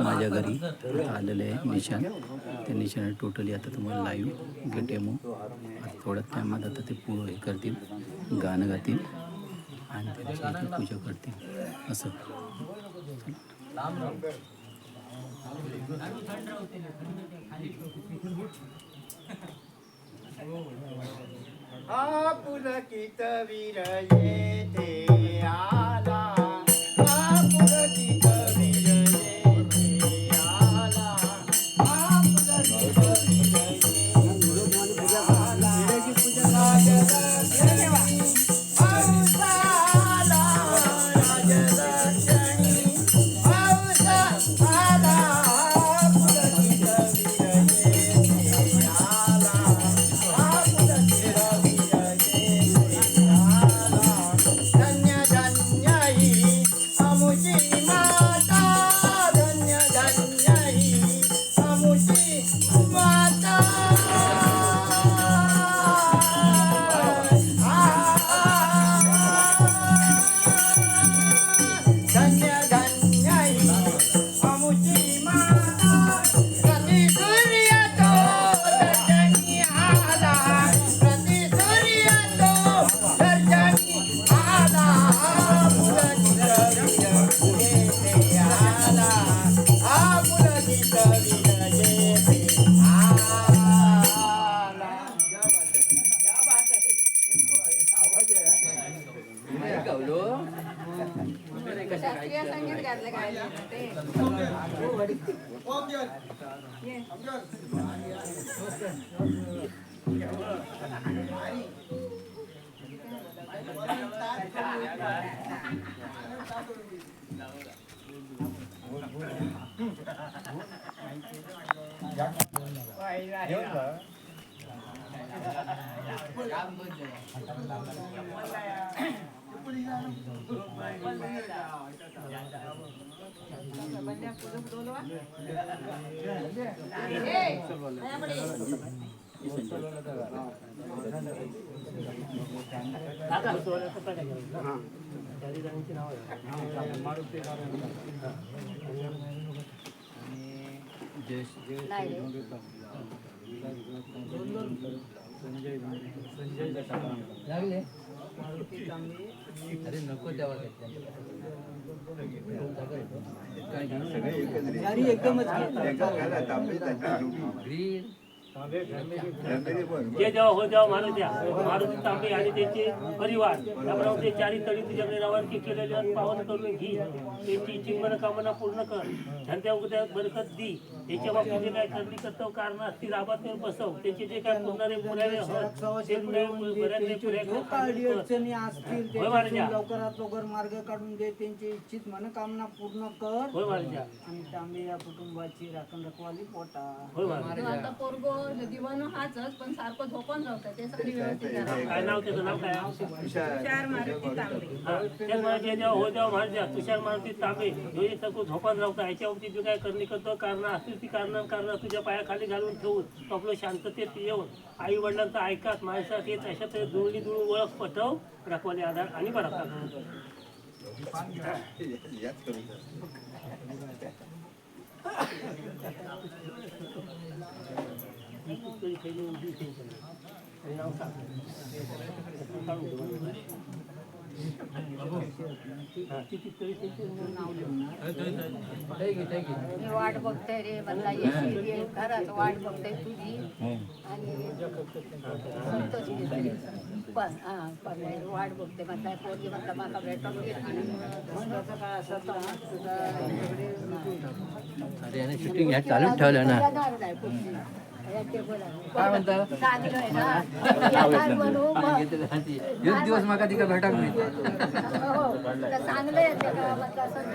माझ्या घरी आलेलं आहे निशाण. त्या निशाण टोटली आता तुम्हाला लाईव्ह डेमो थोड्या टायमात आता ते पूर्ण हे करतील, गाणं गातील आणि त्यांची पूजा करतील असं. पुलकित वीर येथे आला, पुलकित वीर येथे आला, पुलकित वीर येथे आला. राजलक्ष्मी पावसाला, राजलक्ष्मी पावसाला, पुलकित वीर येथे आला, पुलकित धन्य धन्य ही आमुची माता, धन्य धन्य ही आमुची माता. धन्य धन्य ही आमुची माता. प्रति सूर्य तो दर्शनी आला, प्रति सूर्य तो दर्शनी आला, पुलकित वीर येथे आला, पुलकित वीर येथे आला. क्या बात है. शास्त्रीय संगीत घातलं काय ते अरे नको द्यावा जे जेव्हा हो तेव्हा मारुती तांबे आणि त्यांचे परिवार त्याप्रमाणे ते चारी तळी तुझ्याकडे रवानगी केलेले पावन करून घे, त्यांची इच्छित मनोकामना पूर्ण कर, धंद्या उद्या बरकत दी. त्याच्या बाबतीत जे काय करणी कर्तव्य कारण असतील राबात बसव, त्याचे जे काय पुरणारे पुरावे लवकरात लवकर मार्ग काढून दे, त्यांची इच्छित मनोकामना पूर्ण कर. आणि तांबे या कुटुंबाची राखण रखवाली पोटा. आता पोरगो दिवानो हाच पण सारखं झोपून राहतं ते सगळी व्यवस्थित करा. काय नाव त्याचं नाव काय? तुषार मारुती तांबे. जे जेव्हा हो तेव्हा माझ्या तुषार मारुती तांबे हे सगळं झोपान राहतं. याच्या बाबतीत जे काय करणी करतो कारण असतील ती कारण तुझ्या पायाखाली घालून ठेवून आपलं शांततेत येऊन आई वडिलांचं ऐकात माणसात येत अशात जुळणी जुळून ओळख पटव रखवाले आधार आणि बरा. मी वाट बघते रे म्हणला येशील खरंच वाट बघते तुझी आणि संतोष घेतली बस. पण वाट बघते म्हणताय पोरगी म्हणता मला भेटून काय असं तुझा अरे याने शूटिंग ह्या चालूच ठेवलं ना. काय म्हणता दिवस माका तिका भेटाक नाही. चांगलं आहे संतोष